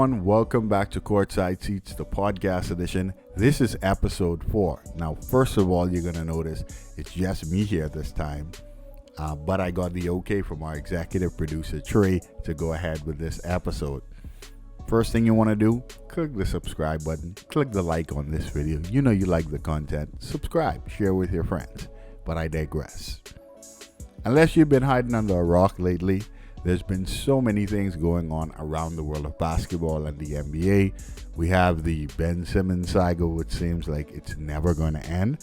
everyone. Welcome back to Courtside Seats, the podcast edition. This is episode 4. Now, first of all, you're going to notice it's just me here this time. But I got the okay from our executive producer, Trey, to go ahead with this episode. First thing you want to do, click the subscribe button. Click the like on this video. You know you like the content. Subscribe. Share with your friends. But I digress. Unless you've been hiding under a rock lately, there's been so many things going on around the world of basketball and the NBA. We have the Ben Simmons saga, which seems like it's never going to end.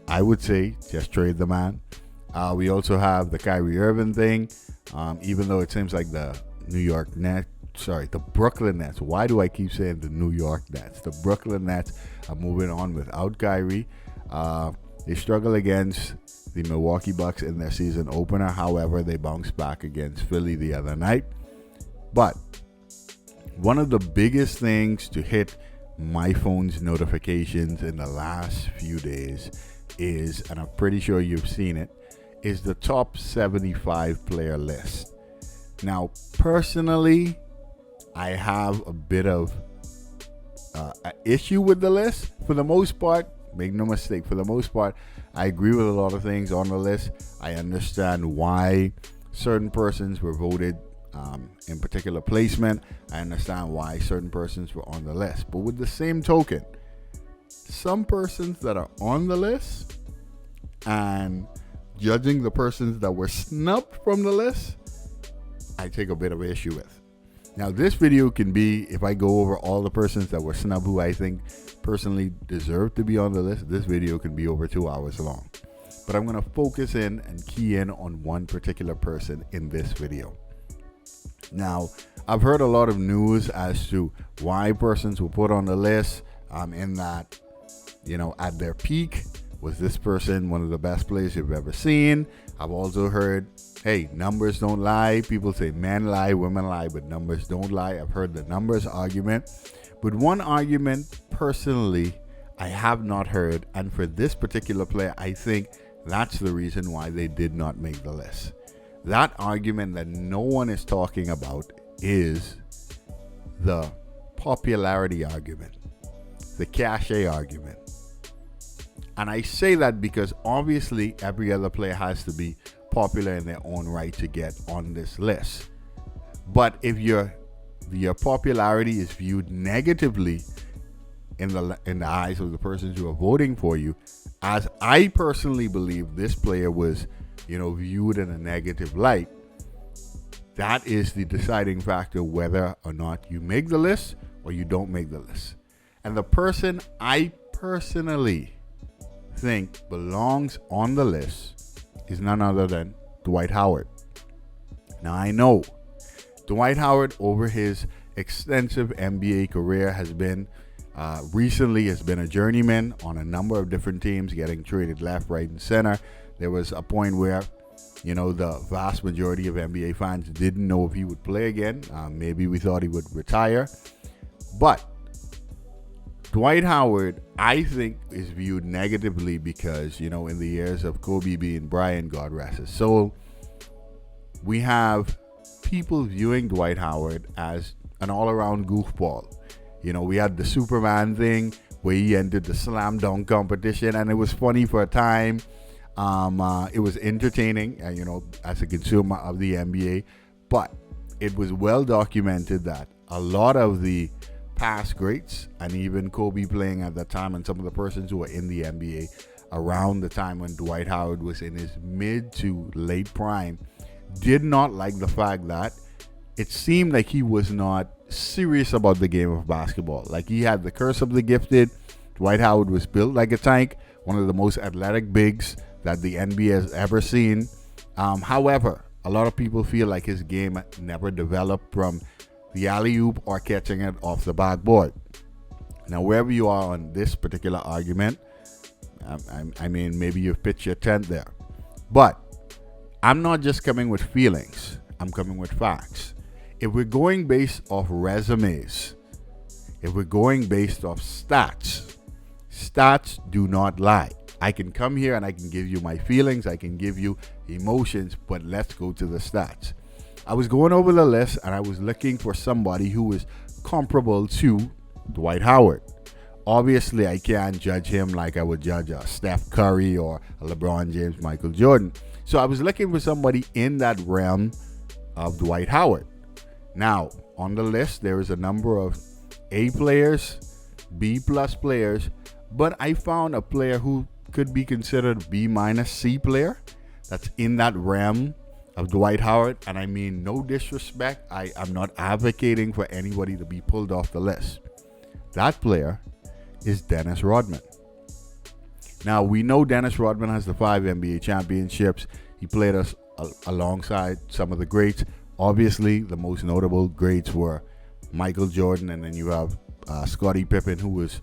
I would say just trade the man. We also have the Kyrie Irving thing, even though it seems like the Brooklyn Nets. Why do I keep saying the New York Nets? The Brooklyn Nets are moving on without Kyrie. They struggle against the Milwaukee Bucks in their season opener. However, they bounced back against Philly the other night. But one of the biggest things to hit my phone's notifications in the last few days is, and I'm pretty sure you've seen it, is the top 75 player list. Now, personally, I have a bit of an issue with the list. For the most part, make no mistake, for the most part, I agree with a lot of things on the list. I understand why certain persons were voted in particular placement. I understand why certain persons were on the list. But with the same token, some persons that are on the list and judging the persons that were snubbed from the list, I take a bit of issue with. Now, this video can be, if I go over all the persons that were snubbed who I think personally deserve to be on the list, this video can be over 2 hours long. But I'm going to focus in and key in on one particular person in this video. Now, I've heard a lot of news as to why persons were put on the list, in that, at their peak, was this person one of the best players you've ever seen? I've also heard, hey, numbers don't lie. People say men lie, women lie, but numbers don't lie. I've heard the numbers argument. But one argument, personally, I have not heard. And for this particular player, I think that's the reason why they did not make the list. That argument that no one is talking about is the popularity argument, the cachet argument. And I say that because obviously every other player has to be popular in their own right to get on this list. But if your popularity is viewed negatively in the eyes of the persons who are voting for you, as I personally believe this player was, viewed in a negative light, that is the deciding factor whether or not you make the list or you don't make the list. And the person I personally think belongs on the list is none other than Dwight Howard. Now, I know Dwight Howard, over his extensive NBA career, has been recently has been a journeyman on a number of different teams, getting traded left, right, and center. There was a point where, the vast majority of NBA fans didn't know if he would play again. Maybe we thought he would retire. But Dwight Howard, I think, is viewed negatively because, in the years of Kobe being Bryant, God rest his soul, we have people viewing Dwight Howard as an all-around goofball. We had the Superman thing where he entered the slam dunk competition, and it was funny for a time. It was entertaining, as a consumer of the NBA, but it was well documented that a lot of the past greats, and even Kobe playing at that time, and some of the persons who were in the NBA around the time when Dwight Howard was in his mid to late prime, did not like the fact that it seemed like he was not serious about the game of basketball. Like, he had the curse of the gifted. Dwight Howard was built like a tank, one of the most athletic bigs that the NBA has ever seen. However, a lot of people feel like his game never developed from the alley-oop or catching it off the backboard. Now, wherever you are on this particular argument, I mean, maybe you've pitched your tent there. But I'm not just coming with feelings. I'm coming with facts. If we're going based off resumes, if we're going based off stats, stats do not lie. I can come here and I can give you my feelings, I can give you emotions, but let's go to the stats. I was going over the list and I was looking for somebody who was comparable to Dwight Howard. Obviously, I can't judge him like I would judge a Steph Curry or a LeBron James, Michael Jordan. So I was looking for somebody in that realm of Dwight Howard. Now, on the list, there is a number of A players, B plus players, but I found a player who could be considered B minus C player that's in that realm of Dwight Howard. And I mean, no disrespect, I'm not advocating for anybody to be pulled off the list. That player is Dennis Rodman. Now, we know Dennis Rodman has the 5 NBA championships. He played us alongside some of the greats. Obviously, the most notable greats were Michael Jordan, and then you have Scottie Pippen, who was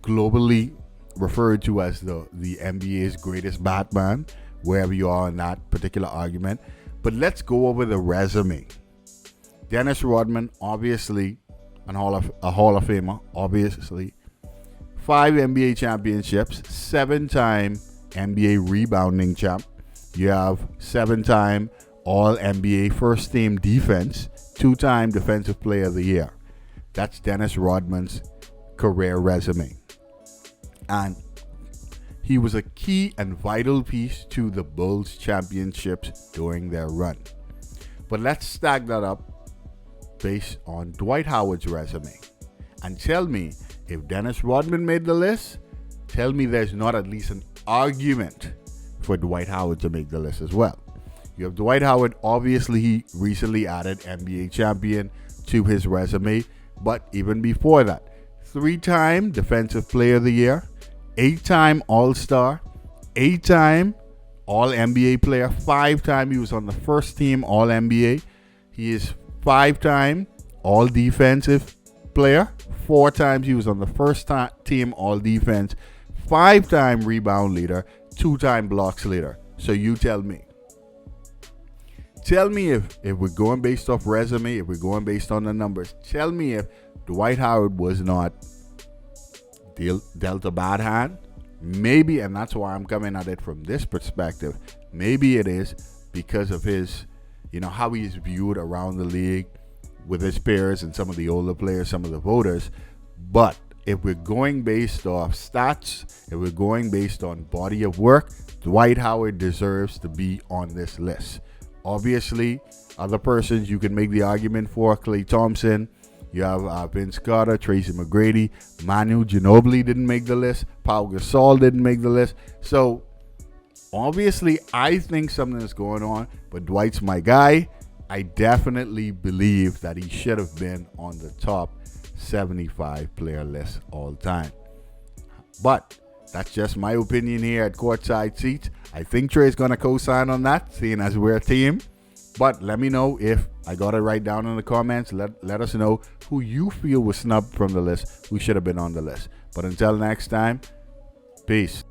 globally referred to as the NBA's greatest Batman, wherever you are in that particular argument. But let's go over the resume. Dennis Rodman, obviously a Hall of Famer, obviously. 5 NBA championships, 7-time NBA rebounding champ. You have 7-time All-NBA First Team Defense, 2-time Defensive Player of the Year. That's Dennis Rodman's career resume. And he was a key and vital piece to the Bulls championships during their run. But let's stack that up based on Dwight Howard's resume. And tell me, if Dennis Rodman made the list, tell me there's not at least an argument for Dwight Howard to make the list as well. You have Dwight Howard, obviously he recently added NBA champion to his resume, but even before that, 3-time Defensive Player of the Year, 8-time All-Star, 8-time All-NBA player, 5-time he was on the first team All-NBA. He is 5-time All-Defensive player, 4 times he was on the first team All-Defense, 5-time rebound leader, 2-time blocks leader. So you tell me. Tell me if we're going based off resume, if we're going based on the numbers, tell me if Dwight Howard was not dealt a bad hand. Maybe, and that's why I'm coming at it from this perspective, maybe it is because of his, how he's viewed around the league with his peers and some of the older players, some of the voters. But if we're going based off stats, if we're going based on body of work, Dwight Howard deserves to be on this list. Obviously, other persons you can make the argument for, Klay Thompson, you have Vince Carter, Tracy McGrady, Manu Ginobili didn't make the list, Pau Gasol didn't make the list. So obviously, I think something is going on, but Dwight's my guy. I definitely believe that he should have been on the top 75 player list all time. But that's just my opinion here at Courtside Seats. I think Trey's going to co-sign on that, seeing as we're a team. But let me know if I got it right down in the comments. Let us know who you feel was snubbed from the list, who should have been on the list. But until next time, peace.